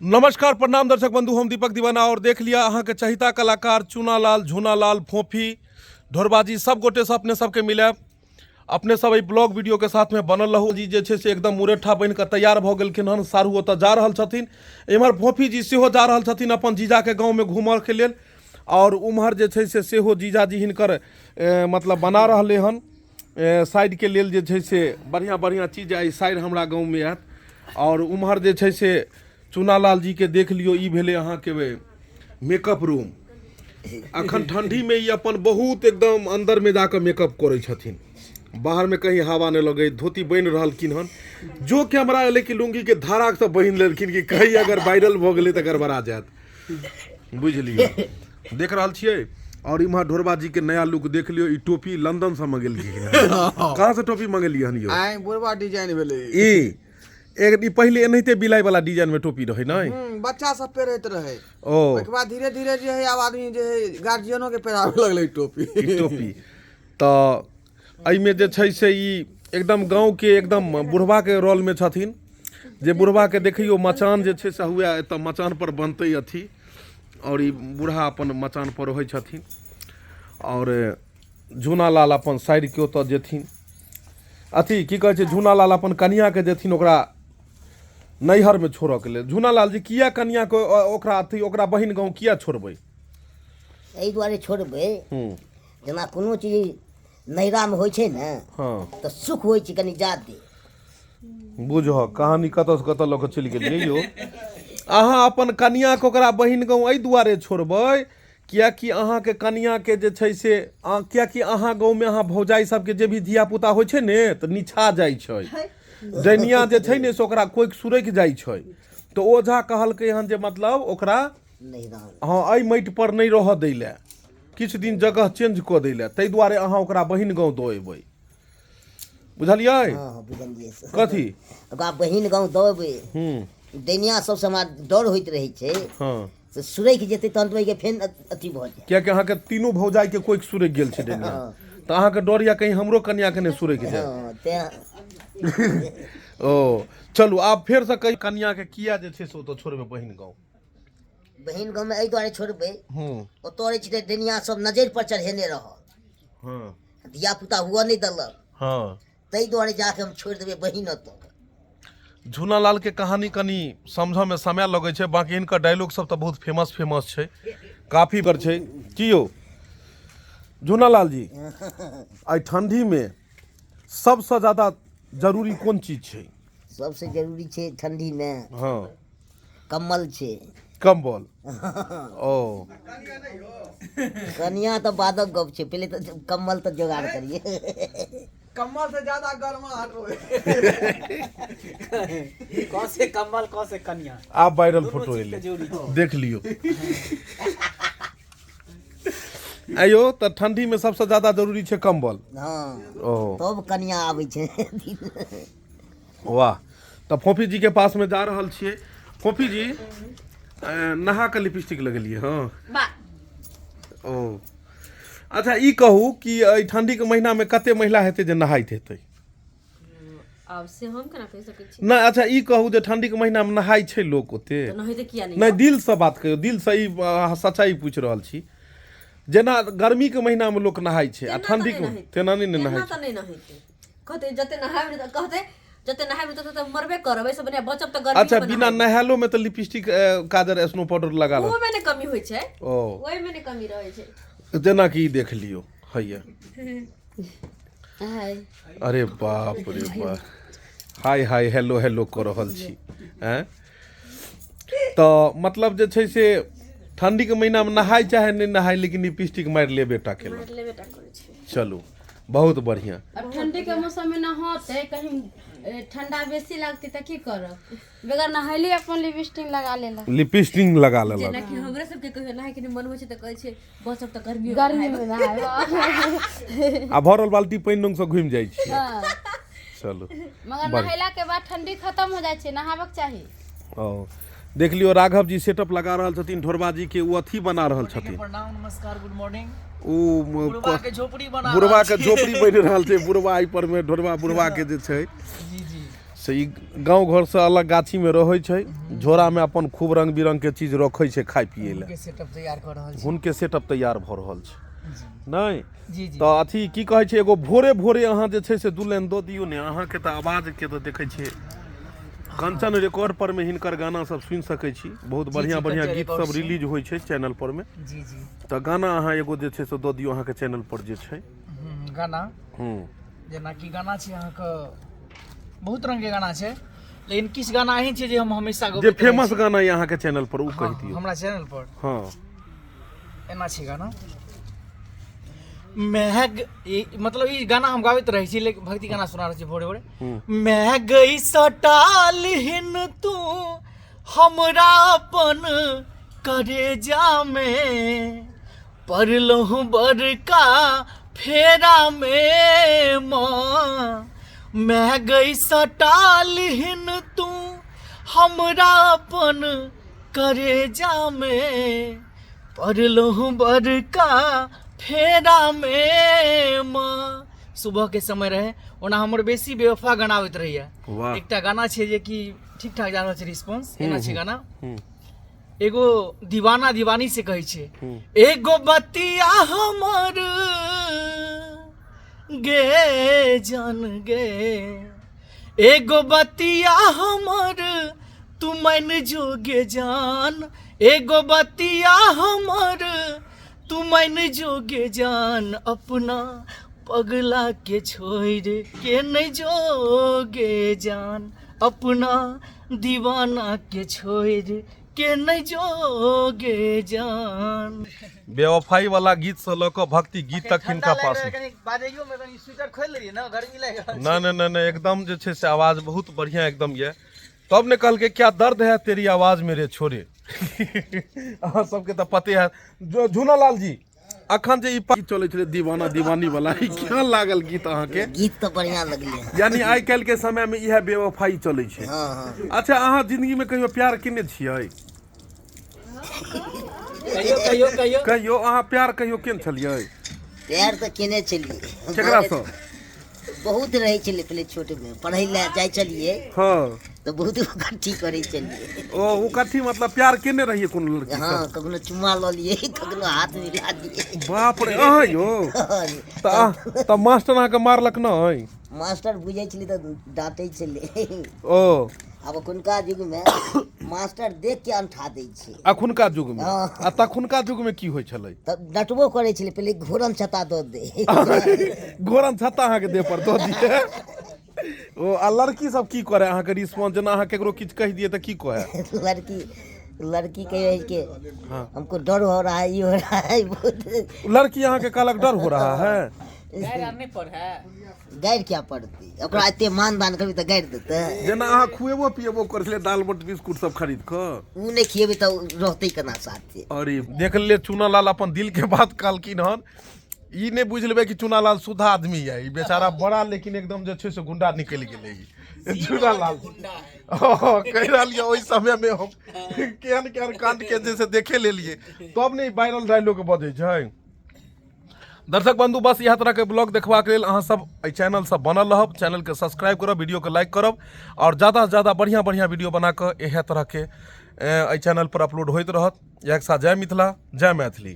नमस्कार प्रणाम दर्शक बंधु, हम दीपक दीवाना और देख लिया अहाँ के चहिता कलाकार चूनालाल, झूनालाल, फोफी, ढोरबाजी सब गोटे से अपने सबके मिले अपने सब ई ब्लॉग वीडियो के साथ में बनल रहू जी जे छे से एकदम मुरेठा बन के तैयार भ गेलखिन हन। सारू ओतऽ जा रहल छथिन, एम्हर फोफी जी सेहो जा रहल छथिन अपन जीजा के गाँव में घूमऽ के लेल और उम्हर जे छे से सेहो जीजा जी हिनकर मतलब बना रहले हन साइड के लेल जे छे से बढ़िया बढ़िया चीज आई साइड हमरा गाँव में आयत। और उम्हर जे छे से चूनालाल जी के देख लियो, ई भेले अहाँ के मेकअप रूम। अखन ठंडी में ई अपन बहुत एकदम अंदर में जाकर मेकअप करे छथिन, बाहर में कहीं हवा नहीं लगे। धोती बन रहलखिन हन, जो कैमरा एले कि लुंगी के धारा से बहिन लेलखिन कि कहीं अगर वायरल भ गेले त गड़बड़ा जात, बुझलिए। देख रहल छियै। और इम्हर ढोरबाजी के नया लुक देख लियो, ई टोपी लंदन से मंगेलिए। कहाँ से टोपी मंगेलिए हन यो? आइ बुढ़वा डिजाइन भेले ई एक पहले एनाहिते बिलाई वाला डिजाइन में टोपी रहे ना, बच्चा सब पहिरैत रहे। ओ ओके बाद धीरे धीरे जे है आब आदमी जे है गार्जियनो के पहिरावे लगले टोपी। टोपी तो एहिमे जे छै से ई एकदम गाँव के एकदम बुढ़वा के रोल में छथिन। जे बुढ़वा के देखियो मचान जे छै से हुए एतऽ मचान पर बनते अथी, और ई बूढ़ा अपन मचान पर रहै छथिन। और झूनालाल अपन साइड के ओतऽ जेथिन अथी की कहै छै, झूनालाल अपन कनिया के देथिन ओकरा नैहर में छोड़ऽ के लेल। झूनालाल जी किया कनिया को ओकरा अथी ओकरा बहिन गाँव किया छोड़बै? एहि दुआरे छोड़बै जेना कोनो चीज नैहरा में होइ छै ने, हाँ तऽ सुख होइ छै कनि जादे। बुझह कहानी कतऽ से कतऽ लऽ कऽ चलि गेलियै यौ। अहाँ अपन कनिया के ओकरा बहिन गाँव एहि दुआरे छोड़बै कियाकि अहाँ के कनिया के जे छै से कियाकि अहाँ गाँव में अहाँ भौजाई सबके जे भी धिया पुता होइ छै ने तऽ निछा जाइ छै, डैनिया जे छै ने से ओकरा कोइ सुरैक जाइ छै। तऽ ओझा कहलकै हन जे मतलब ओकरा हाँ एहि माटि पर नहीं रह दै ले, किछु दिन जगह चेंज कऽ दै ले, ताहि दुआरे अहाँ ओकरा बहिन गाँव दऽ एबै, बुझलियै? कथी ओकरा बहिन गाँव दऽ एबै। डैनिया सबसे हमरा डर होइत रहै छै, हाँ से सुरैक जेतै तहन तऽ ओहिके फेन अथी भऽ जाय। कियाकि अहाँ के तीनों भौजाई के कोई सुरैक गेल छै डैनिया, तऽ अहाँ के डर या कहीं हमरो कन्या के नहीं सुरैक जाय। ओ चलू आब फेर से कही कन्या के किया जे छै से ओतऽ छोड़बै बहिन गाँव? बहिन गाँव में एहि दुआरे छोड़बै, ओतऽ रहै छै डैनिया सब नजरि पर चढ़ेने रहल, धिया पुता हुअ नहीं देलक, ताहि दुआरे जाके हम छोड़ि देबै बहिन ओतऽ। झूनालाल के कहानी कनी समझ में समय लगे छै, बाकी इनका डायलॉग सब तो बहुत फेमस छै, काफी बर छै की यौ झूनालाल जी? आई ठंडी में सबसे ज्यादा जरूरी कोन चीज छै? सबसे जरूरी छै ठंडी में हाँ कम्बल छै। कंबल ओ कनिया तो बादक गप छै, पहले तो कम्बल तो जोगाड़ करिए। कम्बल से ज्यादा गर्माहट होए। कौसे कम्बल कौसे कन्या, आप वायरल फोटो एले देख लियो। आयो तो ठंडी में सबसे ज्यादा जरूरी छै कंबल। हाँ ओ तब कनिया आबै छै। वाह, तो फोफी जी के पास में जा रहल छियै। फोफी जी नहा के लिपस्टिक लगेलिए? हाँ ओ अच्छा ई कहू कि एहि ठंडी के महीना में कते महिला हेतै जे नहाइत हेतै? आब से हम केना कहि सकै छी? नहीं अच्छा ई कहू जे ठंडी के महीना में नहाय छै लोग ओते? तऽ नहिते किया नहीं? नहीं दिल से बात कहियो, दिल से ई सच्चाई पूछ रहल छी। जेना गर्मी के महीना में लोग नहाय छै आ ठंडी के तेना नहीं नहाय छै। नहीं नहाइते कहते जते नहायब त कहते जते नहायब त मरबे करब, ऐसे बने बचब त गर्मी। अच्छा बिना नहालो में तो लिपस्टिक काजर स्नो पाउडर लगा लो, ओहो में ने कमी होय छै, ओ ओहि में ने कमी रहै छै। जेना कि देख लियो हैया। हाय अरे बाप रे बाप, हाय हाय हेलो हेलो कर रहल छी हैं? तो मतलब जे छै से ठंडी के महीना में नहाय चाहे नहीं नहाय लेकिन लिपस्टिक मार ले बेटा के मार ले बेटा करै छै। चलू बहुत बढ़िया। अब ठंडी के मौसम में नहाते कहीं ठंडा बेसी लगती त की करब, बगैर नहाइले अपन लिपस्टिक लगा लेला, लिपस्टिक लगा लेला। जेना कि हमरा सब के कहियो नहाय के मन होइ छै त कहै छै बचब त गर्मी में नहाए। आ भरल बाल्टी पानी रंग से घुम जाय छी। चलू मगर नहाइला के बाद ठंडी खत्म हो जाय छै, नहाबक चाही। ओ देख लियो राघव जी सेटअप लगा रहल छथिन, ढोरबाजी के वो अथी बना रहल छथिन। प्रणाम नमस्कार गुड मॉर्निंग। ओ बुढ़वा के झोपड़ी बना बुढ़वा के झोपड़ी बन रहल छै, बुढ़वा आई पर में ढोरबा बुढ़वा के जे छै जी जी से ई गांव घर से अलग गाछी में रहै छै, झोरा में अपन खूब रंग बिरंग के चीज रखै छै खाय पिए ले। के सेटअप तैयार कर रहल छी। हुनके सेटअप तैयार भ रहल छै नहीं जी जी। तो अथी की कहै छै, एगो भोरे भोरे अहाँ जे छै से दू लाइन दऽ दियौ ने, अहाँ के तऽ आवाज के तऽ देखै छियै कंचन रिकॉर्ड पर में हिनकर गाना सब सुनि सकै छी। बहुत बढ़िया बढ़िया गीत सब रिलीज होइ छै चैनल पर में। जी जी। तो गाना अहाँ एगो जे छै से दऽ दियौ अहाँ के चैनल पर जे छै। गाना जेना कि गाना छै अहाँ के बहुत रंग के गाना छै, लेकिन किछ गाना एहन छै जे हम हमेशा जे गबैत रहै फेमस छी। गाना ये अहाँ के चैनल पर उ कहि दियौ। हमरा चैनल पर हां एना छै गाना मतलब ई गाना हम गाबैत रहै छी, लेकिन भक्ति गाना सुना रहै छी भोरे भोरे। मैं गई सटालहिन तू हमरा अपन करेजा में, पड़लहु बड़का फेरा में माँ। मैं गई सटालहिन तू हमरा अपन करेजा में, पड़लहु बड़का फेरा में माँ। सुबह के समय रहे, ओना हमर बेसी बेवफा गाना आबैत रहैया। एकटा गाना छै जे कि ठीक ठाक जा रहल छै रिस्पांस, एना छै गाना। एगो दीवाना दीवानी से कहै छै, एगो बतिया हमर गे जान गे, एगो बतिया हमर तू मन जोगे जान, एगो बतिया हमर तू मन जोगे जान, अपना पगला के छोड़ के नहीं जोगे जान, अपना दीवाना के छोड़ के नहीं जोगे जान। बेवफाई वाला गीत से लऽ भक्ति गीत तक हिनका पास बाजैयो में कनी स्वेटर खोल लेलिए ना, गर्मी लागि रहल छै। ना एकदम जे छै से आवाज बहुत बढ़िया एकदम ये। तब ने कहल के क्या दर्द है तेरी आवाज मेरे छोरे। अहाँ सबके तऽ पते है। जो झूनालाल जी अखन जे ई चलै छलै दीवाना दीवानी वाला, ई केहन लागल गीत अहाँ के? गीत तो बढ़िया लगले। यानी आइ काल्हि के समय में इहे बेवफाई चलै छै। अच्छा अहाँ जिंदगी में कहियो प्यार केने छियै? कहियो अहाँ प्यार कहियो केने छलियै? प्यार तो केने चलिए। केकरा सँ? बहुत रहे चले पहले छोटे में, पढ़े ले जाय चलिए। हाँ तो बहुत इकट्ठी करे चलिए। ओ इकट्ठी मतलब प्यार केने रहिए कोन लड़की से? हाँ कखनो चुम्मा ल लिए, कखनो हाथ मिला दिए। बाप रे अहाँ यो त मास्टर अहाँ के मारलक नहीं? मास्टर बुझे छली तो डांटे छले। ओ अब अखुनका युग में मास्टर देख के अंठा दै छै। अखुनका युग में आ तखुनका युग में की होय छलै? तब डटबो करे छले, पहले घोरन छता दऽ दे। घोरन छत्ता अहाँ के देह पर दऽ दिए। ओ आ लड़की सब की करे अहाँ के रिस्पांस? जेना अहाँ केकरो किछ कह दिए त की कहे? लड़की कहे कि हमको डर हो रहा है, ये हो रहा है बहुत। लड़की अहाँ के कहलक डर हो रहा है? गाइड क्या पड़ती, ओकरा एते मान दान करबी त गाइड देते। जेना अहाँ खुएबो पिएबो कर छले दाल बट बिस्कुट सब खरीद क, उ नहीं खिएबे त रहते केना साथे? अरे देख ले चुनालाल अपन दिल के बात कहलखिन हन। ई नहीं बुझ लेबे कि चुनालाल शुद्ध आदमी है, ई बेचारा बड़ा लेकिन एकदम जे छै से गुंडा निकल गेलै। चुनालाल कह रहा ओहि समय में हम केहन केहन कांड के जैसे देखे लेलिए, तब नहीं वायरल डायलॉग बजे छै। दर्शक बंधु बस यह तरह के ब्लॉग देखबाक लेल अहाँ सब एहि चैनल से बनल रहब। चैनल के सब्सक्राइब करब, वीडियो के लाइक करब और ज़्यादा से ज़्यादा बढ़िया बढ़िया वीडियो बना के यह तरह के एहि चैनल पर अपलोड होइत रहत। एक साथ जय मिथिला, जय मैथिली।